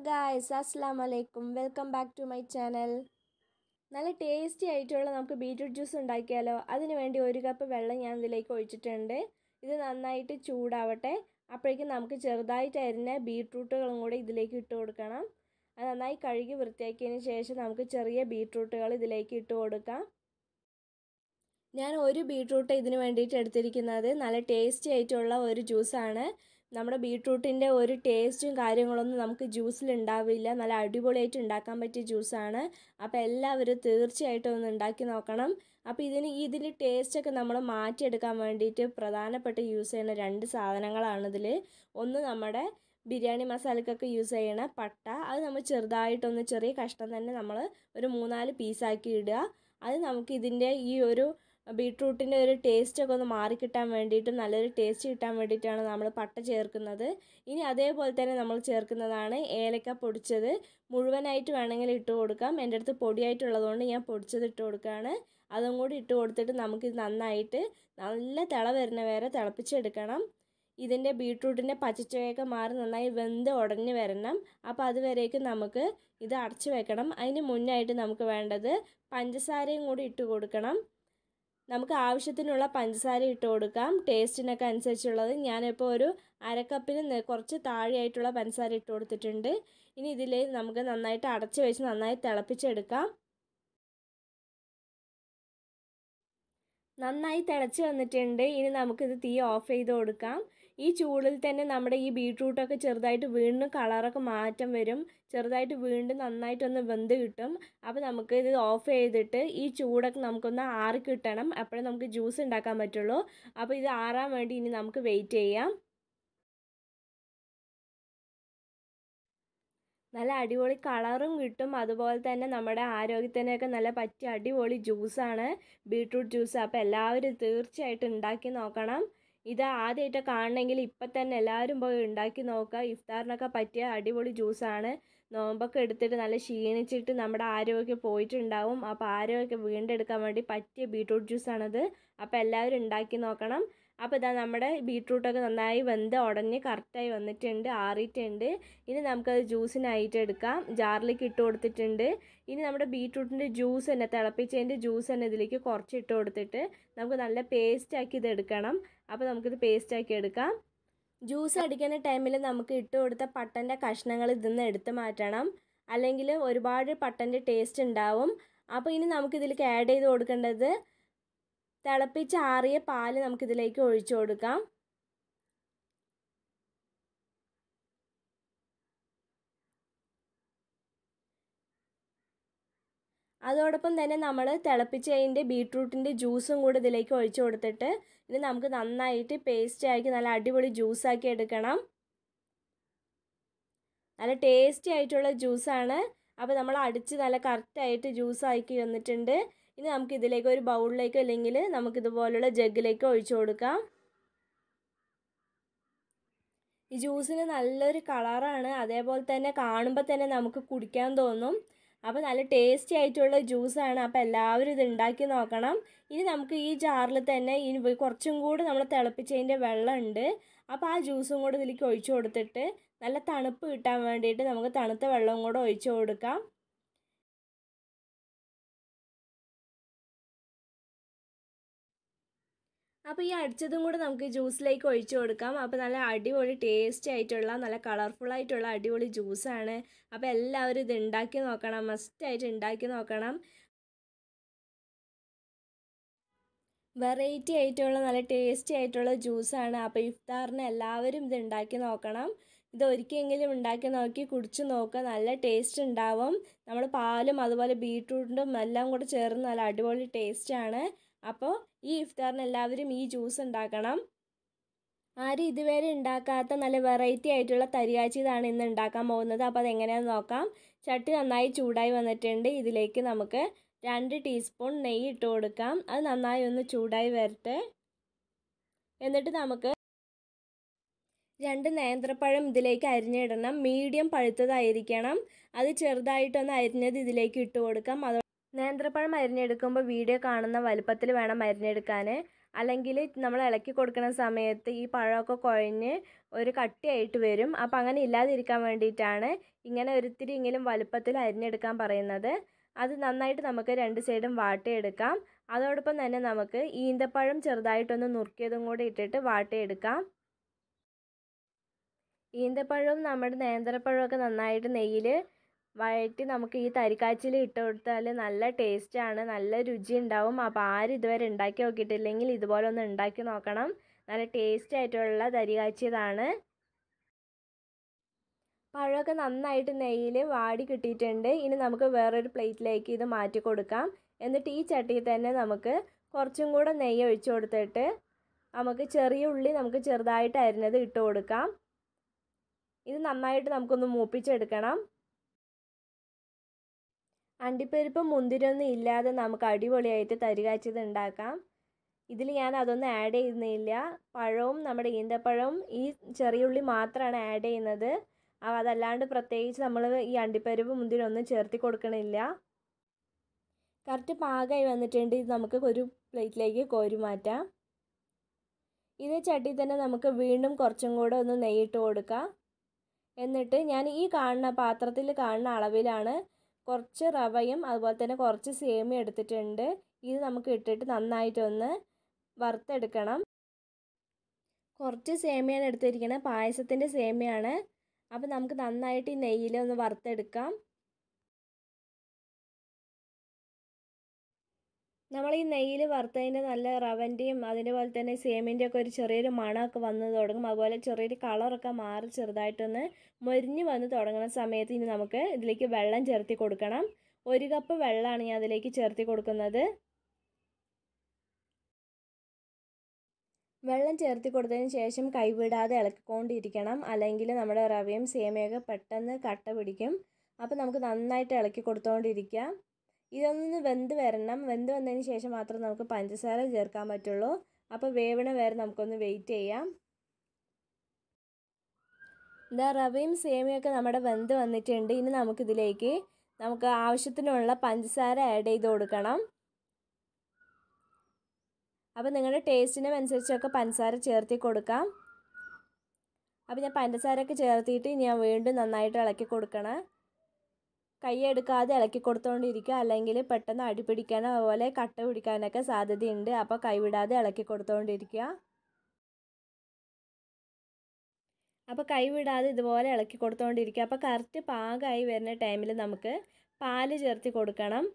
guys, assalamu alaikum. Welcome back to my channel. നല്ല tasty ആയിട്ടുള്ള നമുക്ക് ബീറ്റ്റൂട്ട് ജ്യൂസ് ഉണ്ടാക്കിയാലോ. അതിനു വേണ്ടി 1 കപ്പ് വെള്ളം ഞാൻ ഇതിലേക്ക് ഒഴിച്ചിട്ടുണ്ട്. ഇത് നന്നായിട്ട് ചൂടാവട്ടെ. അപ്പോഴേക്കും നമുക്ക് ചെറുതായിട്ട് അരിഞ്ഞ ബീറ്റ്റൂട്ടുകളും കൂടി ഇതിലേക്ക് ഇട്ട് കൊടുക്കണം. അത് നന്നായി കഴുകി വൃത്തിയാക്കിയതിന് ശേഷം നമുക്ക് ചെറിയ ബീറ്റ്റൂട്ടുകൾ ഇതിലേക്ക് ഇട്ട് കൊടുക്കാം. ഞാൻ ഒരു ബീറ്റ്റൂട്ട് ഇതിനു വേണ്ടിയിട്ട് എടുത്തിരിക്കുന്നത് നല്ല ടേസ്റ്റി ആയിട്ടുള്ള ഒരു ജ്യൂസാണ്. നമ്മുടെ ബീറ്റ്റൂട്ടിൻ്റെ ഒരു ടേസ്റ്റും കാര്യങ്ങളൊന്നും നമുക്ക് ജ്യൂസിൽ ഉണ്ടാവില്ല. നല്ല അടിപൊളിയായിട്ട് ഉണ്ടാക്കാൻ പറ്റിയ ജ്യൂസാണ്. അപ്പോൾ എല്ലാവരും തീർച്ചയായിട്ടും ഒന്ന് ഉണ്ടാക്കി നോക്കണം. അപ്പോൾ ഇതിൻ്റെ ടേസ്റ്റൊക്കെ നമ്മൾ മാറ്റിയെടുക്കാൻ വേണ്ടിയിട്ട് പ്രധാനപ്പെട്ട യൂസ് ചെയ്യുന്ന 2 സാധനങ്ങളാണ് ഇതിൽ. ഒന്ന് നമ്മുടെ ബിരിയാണി മസാലക്കൊക്കെ യൂസ് ചെയ്യണ പട്ട. അത് നമ്മൾ ചെറുതായിട്ടൊന്ന് ചെറിയ കഷ്ണം തന്നെ നമ്മൾ ഒരു 3-4 പീസാക്കി ഇടുക. അത് നമുക്ക് ഇതിൻ്റെ ഈ ഒരു ബീറ്റ്റൂട്ടിൻ്റെ ഒരു ടേസ്റ്റൊക്കെ ഒന്ന് മാറിക്കിട്ടാൻ വേണ്ടിയിട്ടും നല്ലൊരു ടേസ്റ്റ് കിട്ടാൻ വേണ്ടിയിട്ടാണ് നമ്മൾ പട്ട ചേർക്കുന്നത്. ഇനി അതേപോലെ തന്നെ നമ്മൾ ചേർക്കുന്നതാണ് ഏലക്ക പൊടിച്ചത്. മുഴുവനായിട്ട് വേണമെങ്കിൽ ഇട്ട് കൊടുക്കാം. എൻ്റെ അടുത്ത് പൊടിയായിട്ടുള്ളതുകൊണ്ട് ഞാൻ പൊടിച്ചത് ഇട്ട് കൊടുക്കുകയാണ്. അതും കൂടി ഇട്ട് കൊടുത്തിട്ട് നമുക്കിത് നന്നായിട്ട് നല്ല തിള വരുന്ന വരെ തിളപ്പിച്ചെടുക്കണം. ഇതിൻ്റെ ബീറ്റ്റൂട്ടിൻ്റെ പച്ചച്ചുവയൊക്കെ മാറി നന്നായി വെന്ത് ഉടഞ്ഞ് വരണം. അപ്പോൾ അതുവരേക്കും നമുക്ക് ഇത് അടച്ചു വെക്കണം. അതിന് മുന്നായിട്ട് നമുക്ക് വേണ്ടത് പഞ്ചസാരയും കൂടി ഇട്ട് കൊടുക്കണം. നമുക്ക് ആവശ്യത്തിനുള്ള പഞ്ചസാര ഇട്ട് കൊടുക്കാം, ടേസ്റ്റിനൊക്കെ അനുസരിച്ചുള്ളത്. ഞാനിപ്പോൾ ഒരു 1/2 കപ്പിന് കുറച്ച് താഴെയായിട്ടുള്ള പഞ്ചസാര ഇട്ട് കൊടുത്തിട്ടുണ്ട്. ഇനി ഇതിൽ നമുക്ക് നന്നായിട്ട് അടച്ച് വെച്ച് നന്നായി തിളപ്പിച്ചെടുക്കാം. നന്നായി തിളച്ച് വന്നിട്ടുണ്ട്. ഇനി നമുക്കിത് തീ ഓഫ് ചെയ്ത് കൊടുക്കാം. ഈ ചൂടിൽ തന്നെ നമ്മുടെ ഈ ബീറ്റ്റൂട്ടൊക്കെ ചെറുതായിട്ട് വീണ്ടും കളറൊക്കെ മാറ്റം വരും. ചെറുതായിട്ട് വീണ്ടും നന്നായിട്ടൊന്ന് വെന്ത് കിട്ടും. അപ്പോൾ നമുക്ക് ഇത് ഓഫ് ചെയ്തിട്ട് ഈ ചൂടൊക്കെ നമുക്കൊന്ന് ആറി കിട്ടണം. അപ്പോഴേ നമുക്ക് ജ്യൂസ് ഉണ്ടാക്കാൻ പറ്റുള്ളൂ. അപ്പോൾ ഇത് ആറാൻ വേണ്ടി ഇനി നമുക്ക് വെയിറ്റ് ചെയ്യാം. നല്ല അടിപൊളി കളറും കിട്ടും. അതുപോലെ തന്നെ നമ്മുടെ ആരോഗ്യത്തിനൊക്കെ നല്ല പറ്റിയ അടിപൊളി ജ്യൂസാണ് ബീറ്റ്റൂട്ട് ജ്യൂസ്. അപ്പോൾ എല്ലാവരും തീർച്ചയായിട്ടും ഉണ്ടാക്കി നോക്കണം. ഇത് ആദ്യമായിട്ട് കാണണമെങ്കിൽ ഇപ്പം തന്നെ എല്ലാവരും പോയി ഉണ്ടാക്കി നോക്കുക. ഇഫ്താറിനൊക്കെ പറ്റിയ അടിപൊളി ജ്യൂസാണ്. നോമ്പൊക്കെ എടുത്തിട്ട് നല്ല ക്ഷീണിച്ചിട്ട് നമ്മുടെ ആരോഗ്യം പോയിട്ടുണ്ടാവും. അപ്പോൾ ആരോഗ്യമൊക്കെ വീണ്ടെടുക്കാൻ വേണ്ടി പറ്റിയ ബീറ്റ്റൂട്ട് ജ്യൂസാണത്. അപ്പോൾ എല്ലാവരും ഉണ്ടാക്കി നോക്കണം. അപ്പോൾ ഇതാ നമ്മുടെ ബീറ്റ്റൂട്ടൊക്കെ നന്നായി വെന്ത് ഉടഞ്ഞ് കറക്റ്റായി വന്നിട്ടുണ്ട്, ആറിയിട്ടുണ്ട്. ഇനി നമുക്കത് ജ്യൂസിനായിട്ട് എടുക്കാം. ജാറിലേക്ക് ഇട്ട് കൊടുത്തിട്ടുണ്ട്. ഇനി നമ്മുടെ ബീറ്റ്റൂട്ടിൻ്റെ ജ്യൂസ് തന്നെ തിളപ്പിച്ചതിൻ്റെ ജ്യൂസ് തന്നെ ഇതിലേക്ക് കുറച്ച് ഇട്ട് കൊടുത്തിട്ട് നമുക്ക് നല്ല പേസ്റ്റാക്കി ഇത് എടുക്കണം. അപ്പോൾ നമുക്കിത് പേസ്റ്റാക്കി എടുക്കാം. ജ്യൂസ് അടിക്കുന്ന ടൈമിൽ നമുക്ക് ഇട്ട് കൊടുത്ത പട്ടൻ്റെ കഷ്ണങ്ങൾ ഇതിൽ നിന്ന് എടുത്ത് മാറ്റണം. അല്ലെങ്കിൽ ഒരുപാട് പട്ടൻ്റെ ടേസ്റ്റ് ഉണ്ടാവും. അപ്പോൾ ഇനി നമുക്കിതിലേക്ക് ആഡ് ചെയ്ത് കൊടുക്കേണ്ടത് തിളപ്പിച്ച് ആറിയ പാല് നമുക്കിതിലേക്ക് ഒഴിച്ചു കൊടുക്കാം. അതോടൊപ്പം തന്നെ നമ്മൾ തിളപ്പിച്ചതിൻ്റെ ബീറ്റ്റൂട്ടിൻ്റെ ജ്യൂസും കൂടി ഇതിലേക്ക് ഒഴിച്ചു കൊടുത്തിട്ട് ഇനി നമുക്ക് നന്നായിട്ട് പേസ്റ്റാക്കി നല്ല അടിപൊളി ജ്യൂസാക്കി എടുക്കണം. നല്ല ടേസ്റ്റി ആയിട്ടുള്ള ജ്യൂസാണ്. അപ്പോൾ നമ്മൾ അടിച്ച് നല്ല കറക്റ്റായിട്ട് ജ്യൂസാക്കി വന്നിട്ടുണ്ട്. ഇനി നമുക്ക് ഇതിലേക്ക് ഒരു ബൗളിലേക്ക് അല്ലെങ്കിൽ നമുക്കിതുപോലുള്ള ജഗ്ഗിലേക്ക് ഒഴിച്ചു കൊടുക്കാം. ഈ ജ്യൂസിന് നല്ലൊരു കളറാണ്. അതേപോലെ തന്നെ കാണുമ്പോൾ തന്നെ നമുക്ക് കുടിക്കാൻ തോന്നും. അപ്പോൾ നല്ല ടേസ്റ്റി ആയിട്ടുള്ള ജ്യൂസാണ്. അപ്പോൾ എല്ലാവരും ഇത് ഉണ്ടാക്കി നോക്കണം. ഇനി നമുക്ക് ഈ ജാറിൽ തന്നെ ഇനി കുറച്ചും കൂടി നമ്മൾ തിളപ്പിച്ചതിൻ്റെ വെള്ളമുണ്ട്. അപ്പോൾ ആ ജ്യൂസും കൂടി ഇതിലേക്ക് ഒഴിച്ചു കൊടുത്തിട്ട് നല്ല തണുപ്പ് കിട്ടാൻ വേണ്ടിയിട്ട് നമുക്ക് തണുത്ത വെള്ളവും കൂടെ ഒഴിച്ചു കൊടുക്കാം. അപ്പോൾ ഈ അടിച്ചതും കൂടെ നമുക്ക് ജ്യൂസിലേക്ക് ഒഴിച്ചു കൊടുക്കാം. അപ്പോൾ നല്ല അടിപൊളി ടേസ്റ്റി ആയിട്ടുള്ള നല്ല കളർഫുള്ളായിട്ടുള്ള അടിപൊളി ജ്യൂസാണ്. അപ്പോൾ എല്ലാവരും ഇത് ഉണ്ടാക്കി നോക്കണം, മസ്റ്റായിട്ട് ഉണ്ടാക്കി നോക്കണം. വെറൈറ്റി ആയിട്ടുള്ള നല്ല ടേസ്റ്റി ആയിട്ടുള്ള ജ്യൂസാണ്. അപ്പോൾ ഇഫ്താറിന് എല്ലാവരും ഇത് ഉണ്ടാക്കി നോക്കണം. ഇത് ഒരിക്കലെങ്കിലും ഉണ്ടാക്കി നോക്കി കുടിച്ച് നോക്കുക. നല്ല ടേസ്റ്റ് ഉണ്ടാവും. നമ്മൾ പാലും അതുപോലെ ബീറ്റ്റൂട്ടും എല്ലാം കൂടെ ചേർന്ന് നല്ല അടിപൊളി ടേസ്റ്റാണ്. അപ്പോൾ ഈ ഇഫ്താറിന് എല്ലാവരും ഈ ജ്യൂസ് ഉണ്ടാക്കണം. ആരും ഇതുവരെ ഉണ്ടാക്കാത്ത നല്ല വെറൈറ്റി ആയിട്ടുള്ള തരിയാച്ചി ഇതാണ് ഇന്ന് ഉണ്ടാക്കാൻ പോകുന്നത്. അപ്പോൾ അതെങ്ങനെയാണെന്ന് നോക്കാം. ചട്ടി നന്നായി ചൂടായി വന്നിട്ടുണ്ട്. ഇതിലേക്ക് നമുക്ക് 2 ടീസ്പൂൺ നെയ്യ് ഇട്ട് കൊടുക്കാം. അത് നന്നായി ഒന്ന് ചൂടായി വരട്ടെ. എന്നിട്ട് നമുക്ക് 2 നേന്ത്രപ്പഴം ഇതിലേക്ക് അരിഞ്ഞിടണം. മീഡിയം പഴുത്തതായിരിക്കണം. അത് ചെറുതായിട്ടൊന്ന് അരിഞ്ഞത് ഇതിലേക്ക് ഇട്ട് കൊടുക്കാം. നേന്ത്രപ്പഴം അരിഞ്ഞെടുക്കുമ്പോൾ വീഡിയോ കാണുന്ന വലുപ്പത്തിൽ വേണം അരിഞ്ഞെടുക്കാൻ. അല്ലെങ്കിൽ നമ്മൾ ഇളക്കി കൊടുക്കുന്ന സമയത്ത് ഈ പഴമൊക്കെ കുഴഞ്ഞ് ഒരു കട്ടിയായിട്ട് വരും. അപ്പോൾ അങ്ങനെ ഇല്ലാതിരിക്കാൻ വേണ്ടിയിട്ടാണ് ഇങ്ങനെ ഒരിത്തിരിയെങ്കിലും വലുപ്പത്തിൽ അരിഞ്ഞെടുക്കാൻ പറയുന്നത്. അത് നന്നായിട്ട് നമുക്ക് രണ്ട് സൈഡും വാട്ടിയെടുക്കാം. അതോടൊപ്പം തന്നെ നമുക്ക് ഈന്തപ്പഴം ചെറുതായിട്ടൊന്ന് നുറുക്കിയതും കൂടി ഇട്ടിട്ട് വാട്ടിയെടുക്കാം. ഈന്തപ്പഴവും നമ്മുടെ നേന്ത്രപ്പഴമൊക്കെ നന്നായിട്ട് നെയ്യിൽ വഴറ്റി നമുക്ക് ഈ തരിക്കാച്ചിൽ ഇട്ട് കൊടുത്താൽ നല്ല ടേസ്റ്റാണ്, നല്ല രുചി ഉണ്ടാവും. അപ്പോൾ ആരും ഇതുവരെ ഉണ്ടാക്കി നോക്കിയിട്ടില്ലെങ്കിൽ ഇതുപോലെ ഒന്ന് ഉണ്ടാക്കി നോക്കണം. നല്ല ടേസ്റ്റ് ആയിട്ടുള്ള തരികാച്ചിയതാണ്. പഴമൊക്കെ നന്നായിട്ട് നെയ്യിൽ വാടി കിട്ടിയിട്ടുണ്ട്. ഇനി നമുക്ക് വേറൊരു പ്ലേറ്റിലേക്ക് ഇത് മാറ്റി കൊടുക്കാം. എന്നിട്ട് ഈ ചട്ടിയിൽ തന്നെ നമുക്ക് കുറച്ചും കൂടെ നെയ്യ് ഒഴിച്ചു കൊടുത്തിട്ട് നമുക്ക് ചെറിയ ഉള്ളി നമുക്ക് ചെറുതായിട്ട് അരിഞ്ഞത് ഇട്ട് കൊടുക്കാം. ഇത് നന്നായിട്ട് നമുക്കൊന്ന് മൂപ്പിച്ചെടുക്കണം. അണ്ടിപ്പരിപ്പ് മുന്തിരിയൊന്നും ഇല്ലാതെ നമുക്ക് അടിപൊളിയായിട്ട് തരികാച്ചിയത് ഉണ്ടാക്കാം. ഇതിൽ ഞാൻ അതൊന്നും ആഡ് ചെയ്യുന്നില്ല. പഴവും നമ്മുടെ ഈന്തപ്പഴവും ഈ ചെറിയ ഉള്ളി മാത്രമാണ് ആഡ് ചെയ്യുന്നത്. അതല്ലാണ്ട് പ്രത്യേകിച്ച് നമ്മൾ ഈ അണ്ടിപ്പരിപ്പ് മുന്തിരി ഒന്നും ചേർത്തി കൊടുക്കണില്ല. കറക്റ്റ് പാകമായി വന്നിട്ടുണ്ട്. ഇത് നമുക്ക് ഒരു പ്ലേറ്റിലേക്ക് കോരി മാറ്റാം. ഇതേ ചട്ടി തന്നെ നമുക്ക് വീണ്ടും കുറച്ചും കൂടെ ഒന്ന് നെയ്യിട്ട് കൊടുക്കാം. എന്നിട്ട് ഞാൻ ഈ കാണുന്ന പാത്രത്തിൽ കാണുന്ന അളവിലാണ് കുറച്ച് റവയും അതുപോലെ തന്നെ കുറച്ച് സേമിയ എടുത്തിട്ടുണ്ട്. ഇത് നമുക്ക് ഇട്ടിട്ട് നന്നായിട്ടൊന്ന് വറുത്തെടുക്കണം. കുറച്ച് സേമിയാണ് എടുത്തിരിക്കുന്നത്, പായസത്തിൻ്റെ സേമിയാണ്. അപ്പോൾ നമുക്ക് നന്നായിട്ട് ഈ നെയ്യിൽ ഒന്ന് വറുത്തെടുക്കാം. നമ്മൾ ഈ നെയ്യിൽ വറുത്തതിൻ്റെ നല്ല റവൻ്റെയും അതിൻ്റെ പോലെ തന്നെ സേമിൻ്റെ ഒക്കെ ഒരു ചെറിയൊരു മണമൊക്കെ വന്ന് തുടങ്ങും. അതുപോലെ ചെറിയൊരു കളറൊക്കെ മാറി ചെറുതായിട്ടൊന്ന് മൊരിഞ്ഞ് വന്ന് തുടങ്ങുന്ന സമയത്ത് ഇനി നമുക്ക് ഇതിലേക്ക് വെള്ളം ചേർത്തി കൊടുക്കണം. 1 കപ്പ് വെള്ളമാണ് ഞാൻ അതിലേക്ക് ചേർത്തി കൊടുക്കുന്നത്. വെള്ളം ചേർത്തി കൊടുത്തതിന് ശേഷം കൈവിടാതെ ഇളക്കിക്കൊണ്ടിരിക്കണം. അല്ലെങ്കിൽ നമ്മുടെ റവയും സേമിയൊക്കെ പെട്ടെന്ന് കട്ട പിടിക്കും. അപ്പോൾ നമുക്ക് നന്നായിട്ട് ഇളക്കി കൊടുത്തുകൊണ്ടിരിക്കാം. ഇതൊന്ന് വെന്ത് വരണം. വെന്ത് വന്നതിന് ശേഷം മാത്രം നമുക്ക് പഞ്ചസാര ചേർക്കാൻ പറ്റുള്ളൂ. അപ്പോൾ വേവണ വരെ നമുക്കൊന്ന് വെയിറ്റ് ചെയ്യാം. ഇതാ റവയും സേമിയൊക്കെ നമ്മുടെ വെന്ത് വന്നിട്ടുണ്ട്. ഇനി നമുക്കിതിലേക്ക് നമുക്ക് ആവശ്യത്തിനുള്ള പഞ്ചസാര ആഡ് ചെയ്ത് കൊടുക്കണം. അപ്പോൾ നിങ്ങളുടെ ടേസ്റ്റിനനുസരിച്ചൊക്കെ പഞ്ചസാര ചേർത്തി കൊടുക്കാം. അപ്പോൾ ഞാൻ പഞ്ചസാരയൊക്കെ ചേർത്തിട്ട് ഞാൻ വീണ്ടും നന്നായിട്ട് ഇളക്കി കൊടുക്കണം. കൈയെടുക്കാതെ ഇളക്കി കൊടുത്തുകൊണ്ടിരിക്കുക, അല്ലെങ്കിൽ പെട്ടെന്ന് അടി പിടിക്കാനോ അതുപോലെ കട്ട പിടിക്കാനൊക്കെ സാധ്യതയുണ്ട്. അപ്പോൾ കൈവിടാതെ ഇളക്കി കൊടുത്തുകൊണ്ടിരിക്കുക. അപ്പോൾ കൈവിടാതെ ഇതുപോലെ ഇളക്കി കൊടുത്തുകൊണ്ടിരിക്കുക. അപ്പോൾ കറക്റ്റ് പാകമായി വരുന്ന ടൈമിൽ നമുക്ക് പാല് ചേർത്തി കൊടുക്കണം.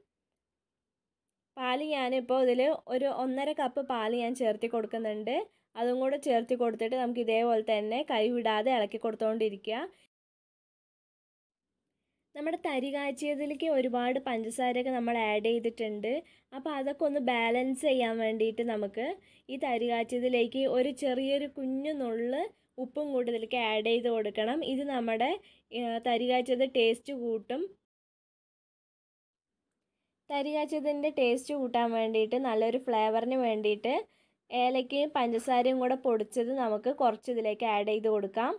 പാല് ഞാനിപ്പോൾ ഇതിൽ ഒരു 1.5 കപ്പ് പാല് ഞാൻ ചേർത്തി കൊടുക്കുന്നുണ്ട്. അതും കൂടെ ചേർത്തി കൊടുത്തിട്ട് നമുക്ക് ഇതേപോലെ തന്നെ കൈവിടാതെ ഇളക്കി കൊടുത്തുകൊണ്ടിരിക്കുക. നമ്മുടെ തരി കാച്ചിയതിലേക്ക് ഒരുപാട് പഞ്ചസാരയൊക്കെ നമ്മൾ ആഡ് ചെയ്തിട്ടുണ്ട്. അപ്പോൾ അതൊക്കെ ഒന്ന് ബാലൻസ് ചെയ്യാൻ വേണ്ടിയിട്ട് നമുക്ക് ഈ തരി കാച്ചിയതിലേക്ക് ഒരു ചെറിയൊരു കുഞ്ഞു നുള്ള് ഉപ്പും കൂടി ഇതിലേക്ക് ആഡ് ചെയ്ത് കൊടുക്കണം. ഇത് നമ്മുടെ തരി കാച്ചിയത് ടേസ്റ്റ് കൂട്ടും. തരി കാച്ചിയതിൻ്റെ ടേസ്റ്റ് കൂട്ടാൻ വേണ്ടിയിട്ട് നല്ലൊരു ഫ്ലേവറിന് വേണ്ടിയിട്ട് ഏലക്കയും പഞ്ചസാരയും കൂടെ പൊടിച്ചത് നമുക്ക് കുറച്ച് ഇതിലേക്ക് ആഡ് ചെയ്ത് കൊടുക്കാം.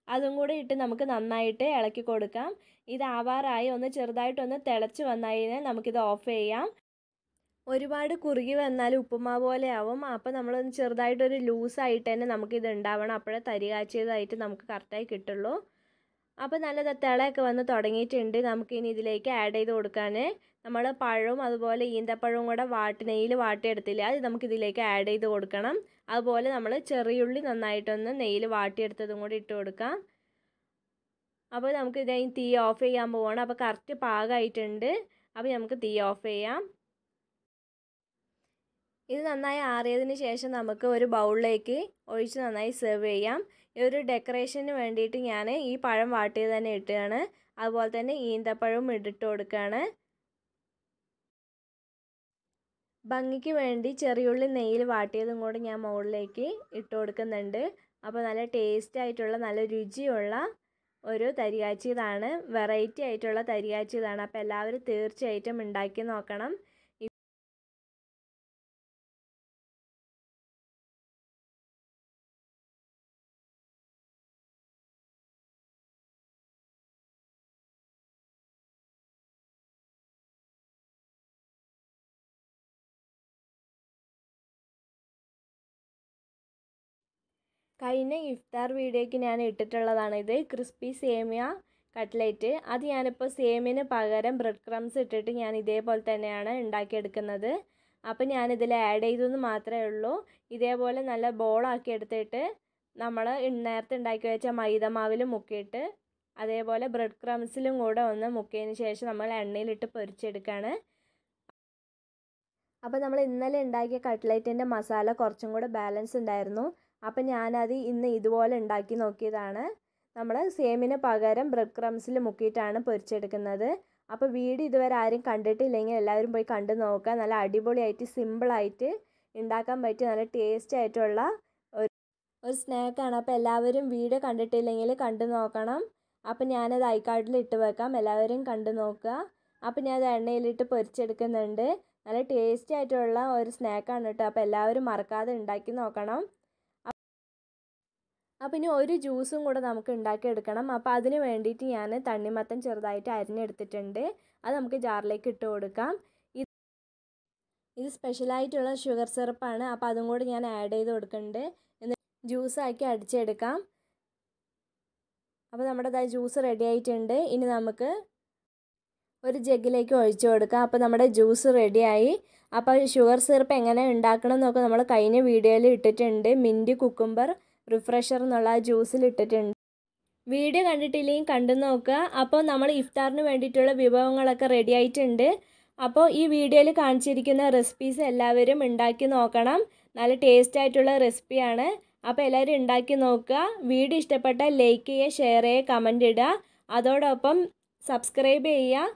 അതും കൂടി ഇട്ട് നമുക്ക് നന്നായിട്ട് ഇളക്കി കൊടുക്കാം. ഇത് ആവാറായി ഒന്ന് ചെറുതായിട്ടൊന്ന് തിളച്ച് വന്നതിന് നമുക്കിത് ഓഫ് ചെയ്യാം. ഒരുപാട് കുറുകി വന്നാൽ ഉപ്പുമാവ് പോലെ ആവും. അപ്പോൾ നമ്മളൊന്ന് ചെറുതായിട്ടൊരു ലൂസായിട്ട് തന്നെ നമുക്കിത് ഉണ്ടാവണം. അപ്പോഴേ തരി കാച്ചിയതായിട്ട് നമുക്ക് കറക്റ്റായി കിട്ടുള്ളൂ. അപ്പോൾ നല്ല തിളയൊക്കെ വന്ന് തുടങ്ങിയിട്ടുണ്ട്. നമുക്കിനി ഇതിലേക്ക് ആഡ് ചെയ്ത് കൊടുക്കാൻ നമ്മൾ പഴവും അതുപോലെ ഈന്തപ്പഴവും കൂടെ നെയ്യിൽ വാട്ടിയെടുത്തില്ല, അത് നമുക്കിതിലേക്ക് ആഡ് ചെയ്ത് കൊടുക്കണം. അതുപോലെ നമ്മൾ ചെറിയുള്ളി നന്നായിട്ടൊന്ന് നെയ്യിൽ വാട്ടിയെടുത്തതും കൂടി ഇട്ട് കൊടുക്കാം. അപ്പോൾ നമുക്ക് ഇത് തീ ഓഫ് ചെയ്യാൻ പോവുകയാണ്. അപ്പോൾ കറക്റ്റ് പാകമായിട്ടുണ്ട്. അപ്പോൾ നമുക്ക് തീ ഓഫ് ചെയ്യാം. ഇത് നന്നായി ആറിയതിന് ശേഷം നമുക്ക് ഒരു ബൗളിലേക്ക് ഒഴിച്ച് നന്നായി സെർവ് ചെയ്യാം. ഈ ഒരു ഡെക്കറേഷന് വേണ്ടിയിട്ട് ഞാൻ ഈ പഴം വാട്ടിയത് തന്നെ ഇട്ടുകയാണ്. അതുപോലെ തന്നെ ഈന്തപ്പഴവും ഇട്ടിട്ട് കൊടുക്കുകയാണ്. ഭംഗിക്ക് വേണ്ടി ചെറിയുള്ളി നെയ്യിൽ വാട്ടിയതും കൂടി ഞാൻ മുകളിലേക്ക് ഇട്ട് കൊടുക്കുന്നുണ്ട്. അപ്പോൾ നല്ല ടേസ്റ്റ് ആയിട്ടുള്ള നല്ല രുചിയുള്ള ഒരു തരികാച്ചിയതാണ്, വെറൈറ്റി ആയിട്ടുള്ള തരികാച്ചിയതാണ്. അപ്പോൾ എല്ലാവരും തീർച്ചയായിട്ടും ഉണ്ടാക്കി നോക്കണം. കഴിഞ്ഞ ഇഫ്താർ വീഡിയോയ്ക്ക് ഞാൻ ഇട്ടിട്ടുള്ളതാണിത്, ക്രിസ്പി സേമിയ കട്ട്ലേറ്റ്. അത് ഞാനിപ്പോൾ സേമിയന് പകരം ബ്രെഡ് ക്രംസ് ഇട്ടിട്ട് ഞാൻ ഇതേപോലെ തന്നെയാണ് ഉണ്ടാക്കിയെടുക്കുന്നത്. അപ്പോൾ ഞാനിതിൽ ആഡ് ചെയ്തെന്ന് മാത്രമേ ഉള്ളൂ. ഇതേപോലെ നല്ല ബോളാക്കി എടുത്തിട്ട് നമ്മൾ നേരത്തെ ഉണ്ടാക്കി വെച്ച മൈദമാവിൽ മുക്കിയിട്ട് അതേപോലെ ബ്രെഡ് ക്രംസിലും കൂടെ ഒന്ന് മുക്കിയതിന് ശേഷം നമ്മൾ എണ്ണയിലിട്ട് പൊരിച്ചെടുക്കുകയാണ്. അപ്പോൾ നമ്മൾ ഇന്നലെ ഉണ്ടാക്കിയ കട്ട്ലേറ്റിൻ്റെ മസാല കുറച്ചും കൂടെ ബാലൻസ് ഉണ്ടായിരുന്നു. അപ്പോൾ ഞാനത് ഇന്ന് ഇതുപോലെ ഉണ്ടാക്കി നോക്കിയതാണ്. നമ്മൾ സേമിന് പകരം ബ്രെഡ് ക്രംസിൽ മുക്കിയിട്ടാണ് പൊരിച്ചെടുക്കുന്നത്. അപ്പോൾ വീഡിയോ ഇതുവരെ ആരും കണ്ടിട്ടില്ലെങ്കിൽ എല്ലാവരും പോയി കണ്ടു നോക്കുക. നല്ല അടിപൊളിയായിട്ട് സിമ്പിളായിട്ട് ഉണ്ടാക്കാൻ പറ്റിയ നല്ല ടേസ്റ്റ് ആയിട്ടുള്ള ഒരു സ്നാക്കാണ്. അപ്പോൾ എല്ലാവരും വീഡിയോ കണ്ടിട്ടില്ലെങ്കിൽ കണ്ടു നോക്കണം. അപ്പോൾ ഞാനത് ഐക്കാർഡിൽ ഇട്ട് വെക്കാം, എല്ലാവരും കണ്ടു നോക്കുക. അപ്പോൾ ഞാനത് എണ്ണയിലിട്ട് പൊരിച്ചെടുക്കുന്നുണ്ട്. നല്ല ടേസ്റ്റി ആയിട്ടുള്ള ഒരു സ്നാക്കാണ് കേട്ടോ. അപ്പോൾ എല്ലാവരും മറക്കാതെ ഉണ്ടാക്കി നോക്കണം. അപ്പോൾ ഇനി ഒരു ജ്യൂസും കൂടെ നമുക്ക് ഉണ്ടാക്കിയെടുക്കണം. അപ്പോൾ അതിന് വേണ്ടിയിട്ട് ഞാൻ തണ്ണിമത്തൻ ചെറുതായിട്ട് അരിഞ്ഞെടുത്തിട്ടുണ്ട്. അത് നമുക്ക് ജാറിലേക്ക് ഇട്ട് കൊടുക്കാം. ഇത് സ്പെഷ്യലായിട്ടുള്ള ഷുഗർ സിറപ്പാണ്. അപ്പോൾ അതും കൂടി ഞാൻ ആഡ് ചെയ്ത് കൊടുക്കുന്നുണ്ട്. എന്നിട്ട് ജ്യൂസാക്കി അടിച്ചെടുക്കാം. അപ്പോൾ നമ്മുടെ ജ്യൂസ് റെഡി ആയിട്ടുണ്ട്. ഇനി നമുക്ക് ഒരു ജഗ്ഗിലേക്ക് ഒഴിച്ചു കൊടുക്കാം. അപ്പോൾ നമ്മുടെ ജ്യൂസ് റെഡിയായി. അപ്പോൾ ഷുഗർ സിറപ്പ് എങ്ങനെ ഉണ്ടാക്കണം എന്നൊക്കെ നമ്മൾ കഴിഞ്ഞ വീഡിയോയിൽ ഇട്ടിട്ടുണ്ട്. മിൻറ്റ് കുക്കുംബർ റിഫ്രഷർ എന്നുള്ള ജ്യൂസിൽ ഇട്ടിട്ടുണ്ട്. വീഡിയോ കണ്ടിട്ടില്ലെങ്കിൽ കണ്ടു നോക്കുക. അപ്പോൾ നമ്മൾ ഇഫ്താറിന് വേണ്ടിയിട്ടുള്ള വിഭവങ്ങളൊക്കെ റെഡി ആയിട്ടുണ്ട്. അപ്പോൾ ഈ വീഡിയോയിൽ കാണിച്ചിരിക്കുന്ന റെസിപ്പീസ് എല്ലാവരും ഉണ്ടാക്കി നോക്കണം. നല്ല ടേസ്റ്റ് ആയിട്ടുള്ള റെസിപ്പിയാണ്. അപ്പോൾ എല്ലാവരും ഉണ്ടാക്കി നോക്കുക. വീഡിയോ ഇഷ്ടപ്പെട്ടാൽ ലൈക്ക് ചെയ്യുക, ഷെയർ ചെയ്യുക, കമൻറ്റ് ഇടുക. അതോടൊപ്പം സബ്സ്ക്രൈബ് ചെയ്യുക,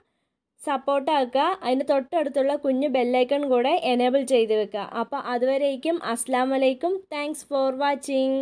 സപ്പോർട്ടാക്കുക. അതിന് തൊട്ടടുത്തുള്ള കുഞ്ഞു ബെല്ലൈക്കൺ കൂടെ എനേബിൾ ചെയ്ത് വെക്കുക. അപ്പോൾ അതുവരേക്കും അസ്സലാമു അലൈക്കും. Thanks for watching.